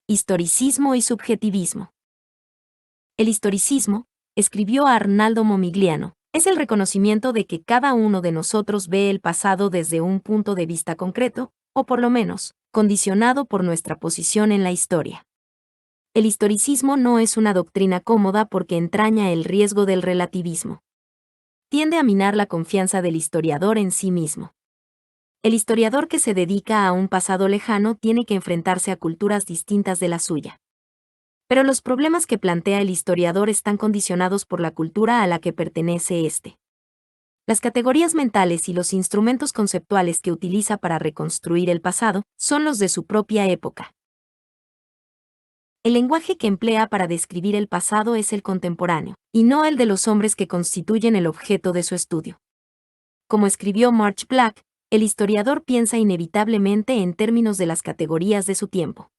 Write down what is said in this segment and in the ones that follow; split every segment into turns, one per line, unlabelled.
Historicismo y subjetivismo. El historicismo, escribió Arnaldo Momigliano, es el reconocimiento de que cada uno de nosotros ve el pasado desde un punto de vista concreto, o por lo menos, condicionado por nuestra posición en la historia. El historicismo no es una doctrina cómoda porque entraña el riesgo del relativismo. Tiende a minar la confianza del historiador en sí mismo. El historiador que se dedica a un pasado lejano tiene que enfrentarse a culturas distintas de la suya. Pero los problemas que plantea el historiador están condicionados por la cultura a la que pertenece éste. Las categorías mentales y los instrumentos conceptuales que utiliza para reconstruir el pasado son los de su propia época. El lenguaje que emplea para describir el pasado es el contemporáneo, y no el de los hombres que constituyen el objeto de su estudio. Como escribió March Black, el historiador piensa inevitablemente en términos de las categorías de su tiempo.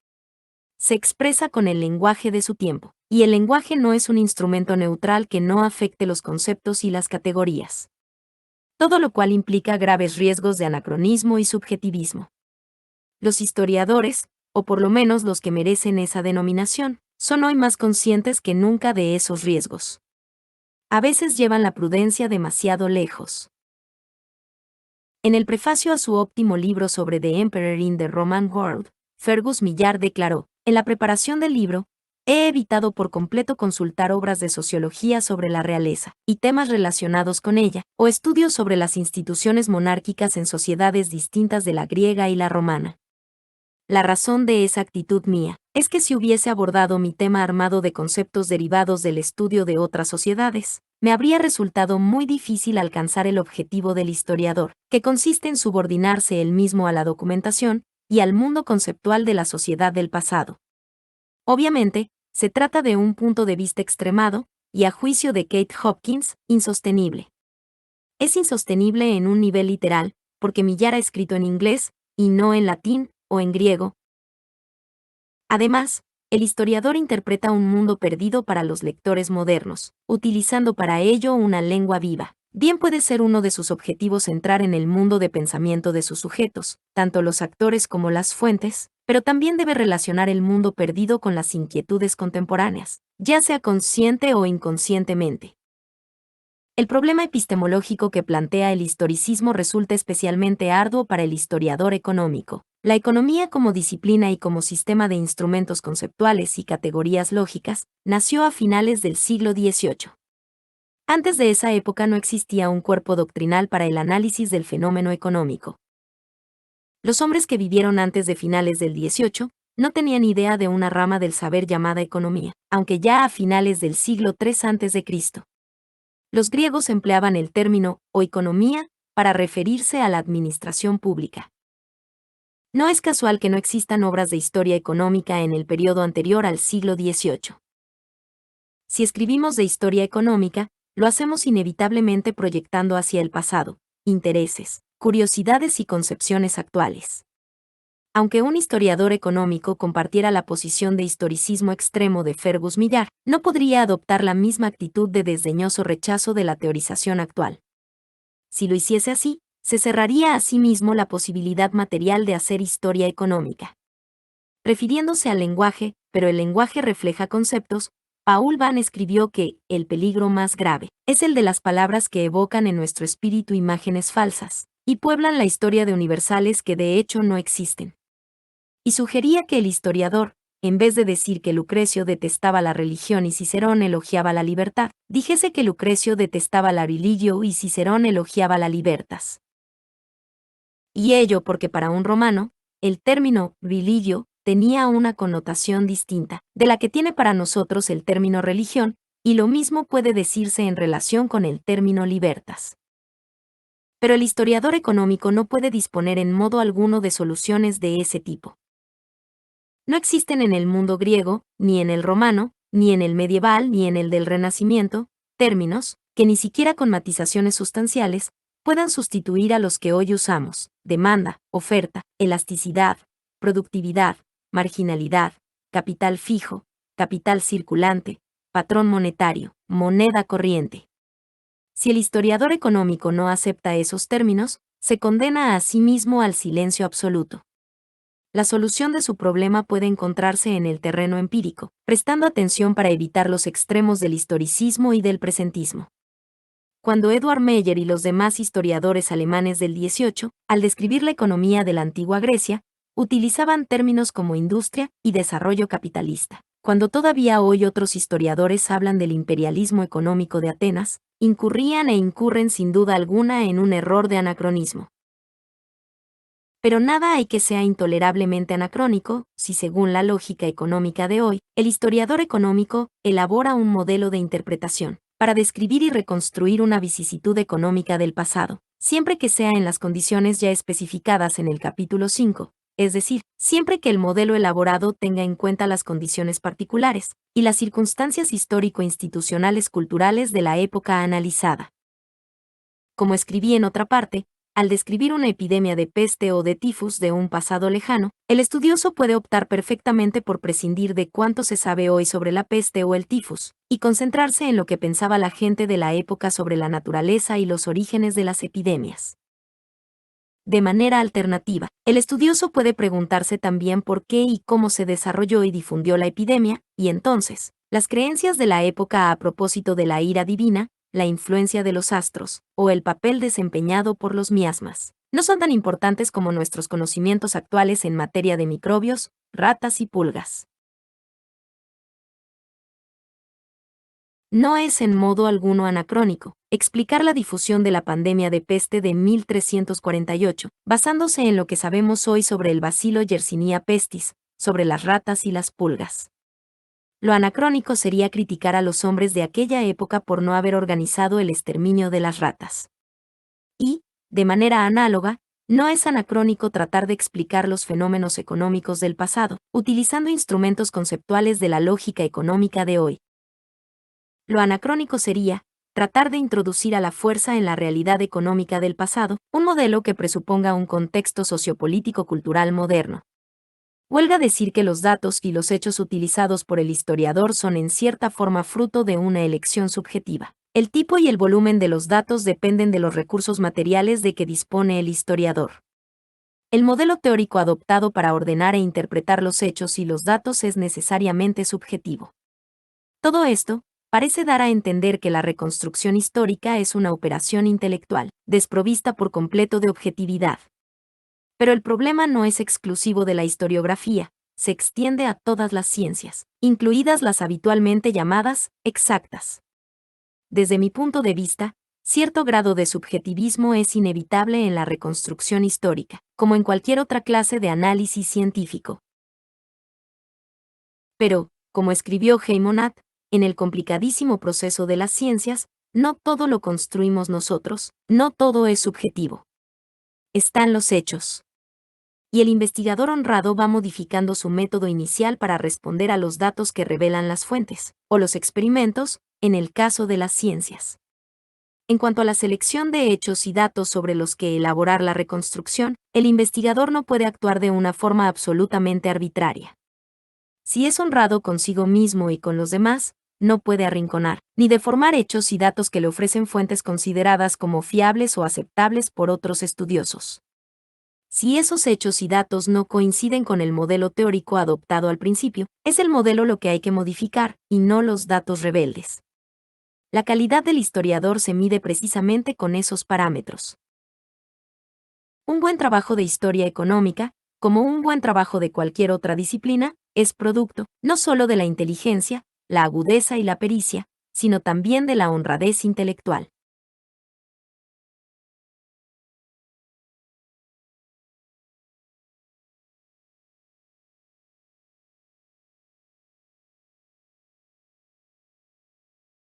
Se expresa con el lenguaje de su tiempo, y el lenguaje no es un instrumento neutral que no afecte los conceptos y las categorías. Todo lo cual implica graves riesgos de anacronismo y subjetivismo. Los historiadores, o por lo menos los que merecen esa denominación, son hoy más conscientes que nunca de esos riesgos. A veces llevan la prudencia demasiado lejos. En el prefacio a su óptimo libro sobre The Emperor in the Roman World, Fergus Millar declaró: en la preparación del libro, he evitado por completo consultar obras de sociología sobre la realeza y temas relacionados con ella, o estudios sobre las instituciones monárquicas en sociedades distintas de la griega y la romana. La razón de esa actitud mía es que si hubiese abordado mi tema armado de conceptos derivados del estudio de otras sociedades, me habría resultado muy difícil alcanzar el objetivo del historiador, que consiste en subordinarse él mismo a la documentación y al mundo conceptual de la sociedad del pasado. Obviamente, se trata de un punto de vista extremado, y a juicio de Kate Hopkins, insostenible. Es insostenible en un nivel literal, porque Millar ha escrito en inglés, y no en latín o en griego. Además, el historiador interpreta un mundo perdido para los lectores modernos, utilizando para ello una lengua viva. Bien puede ser uno de sus objetivos entrar en el mundo de pensamiento de sus sujetos, tanto los actores como las fuentes, pero también debe relacionar el mundo perdido con las inquietudes contemporáneas, ya sea consciente o inconscientemente. El problema epistemológico que plantea el historicismo resulta especialmente arduo para el historiador económico. La economía como disciplina y como sistema de instrumentos conceptuales y categorías lógicas, nació a finales del siglo XVIII. Antes de esa época no existía un cuerpo doctrinal para el análisis del fenómeno económico. Los hombres que vivieron antes de finales del XVIII no tenían idea de una rama del saber llamada economía, aunque ya a finales del siglo III a.C. Los griegos empleaban el término oikonomía para referirse a la administración pública. No es casual que no existan obras de historia económica en el periodo anterior al siglo XVIII. Si escribimos de historia económica, lo hacemos inevitablemente proyectando hacia el pasado, intereses, curiosidades y concepciones actuales. Aunque un historiador económico compartiera la posición de historicismo extremo de Fergus Millar, no podría adoptar la misma actitud de desdeñoso rechazo de la teorización actual. Si lo hiciese así, se cerraría a sí mismo la posibilidad material de hacer historia económica. Refiriéndose al lenguaje, pero el lenguaje refleja conceptos, Paul Van escribió que el peligro más grave es el de las palabras que evocan en nuestro espíritu imágenes falsas y pueblan la historia de universales que de hecho no existen. Y sugería que el historiador, en vez de decir que Lucrecio detestaba la religión y Cicerón elogiaba la libertad, dijese que Lucrecio detestaba la religio y Cicerón elogiaba la libertas. Y ello porque para un romano, el término religio tenía una connotación distinta de la que tiene para nosotros el término religión, y lo mismo puede decirse en relación con el término libertas. Pero el historiador económico no puede disponer en modo alguno de soluciones de ese tipo. No existen en el mundo griego, ni en el romano, ni en el medieval, ni en el del Renacimiento, términos, que ni siquiera con matizaciones sustanciales, puedan sustituir a los que hoy usamos: demanda, oferta, elasticidad, productividad, marginalidad, capital fijo, capital circulante, patrón monetario, moneda corriente. Si el historiador económico no acepta esos términos, se condena a sí mismo al silencio absoluto. la solución de su problema puede encontrarse en el terreno empírico, prestando atención para evitar los extremos del historicismo y del presentismo. Cuando Eduard Meyer y los demás historiadores alemanes del 18, al describir la economía de la antigua Grecia, utilizaban términos como industria y desarrollo capitalista. Cuando todavía hoy otros historiadores hablan del imperialismo económico de Atenas, incurrían e incurren sin duda alguna en un error de anacronismo. Pero nada hay que sea intolerablemente anacrónico, si según la lógica económica de hoy, el historiador económico elabora un modelo de interpretación para describir y reconstruir una vicisitud económica del pasado, siempre que sea en las condiciones ya especificadas en el capítulo 5, es decir, siempre que el modelo elaborado tenga en cuenta las condiciones particulares y las circunstancias histórico-institucionales culturales de la época analizada. Como escribí en otra parte, al describir una epidemia de peste o de tifus de un pasado lejano, el estudioso puede optar perfectamente por prescindir de cuánto se sabe hoy sobre la peste o el tifus, y concentrarse en lo que pensaba la gente de la época sobre la naturaleza y los orígenes de las epidemias. De manera alternativa, el estudioso puede preguntarse también por qué y cómo se desarrolló y difundió la epidemia, y entonces, las creencias de la época a propósito de la ira divina, la influencia de los astros, o el papel desempeñado por los miasmas, no son tan importantes como nuestros conocimientos actuales en materia de microbios, ratas y pulgas. No es en modo alguno anacrónico explicar la difusión de la pandemia de peste de 1348, basándose en lo que sabemos hoy sobre el bacilo Yersinia pestis, sobre las ratas y las pulgas. Lo anacrónico sería criticar a los hombres de aquella época por no haber organizado el exterminio de las ratas. Y, de manera análoga, no es anacrónico tratar de explicar los fenómenos económicos del pasado, utilizando instrumentos conceptuales de la lógica económica de hoy. Lo anacrónico sería tratar de introducir a la fuerza en la realidad económica del pasado un modelo que presuponga un contexto sociopolítico-cultural moderno. Huelga decir que los datos y los hechos utilizados por el historiador son en cierta forma fruto de una elección subjetiva. El tipo y el volumen de los datos dependen de los recursos materiales de que dispone el historiador. El modelo teórico adoptado para ordenar e interpretar los hechos y los datos es necesariamente subjetivo. Todo esto parece dar a entender que la reconstrucción histórica es una operación intelectual, desprovista por completo de objetividad. Pero el problema no es exclusivo de la historiografía, se extiende a todas las ciencias, incluidas las habitualmente llamadas exactas. Desde mi punto de vista, cierto grado de subjetivismo es inevitable en la reconstrucción histórica, como en cualquier otra clase de análisis científico. Pero, como escribió Heimonat, en el complicadísimo proceso de las ciencias, no todo lo construimos nosotros, no todo es subjetivo. Están los hechos. Y el investigador honrado va modificando su método inicial para responder a los datos que revelan las fuentes, o los experimentos, en el caso de las ciencias. En cuanto a la selección de hechos y datos sobre los que elaborar la reconstrucción, el investigador no puede actuar de una forma absolutamente arbitraria. Si es honrado consigo mismo y con los demás, no puede arrinconar, ni deformar hechos y datos que le ofrecen fuentes consideradas como fiables o aceptables por otros estudiosos. Si esos hechos y datos no coinciden con el modelo teórico adoptado al principio, es el modelo lo que hay que modificar, y no los datos rebeldes. La calidad del historiador se mide precisamente con esos parámetros. Un buen trabajo de historia económica, como un buen trabajo de cualquier otra disciplina, es producto, no solo de la inteligencia, la agudeza y la pericia, sino también de la honradez intelectual.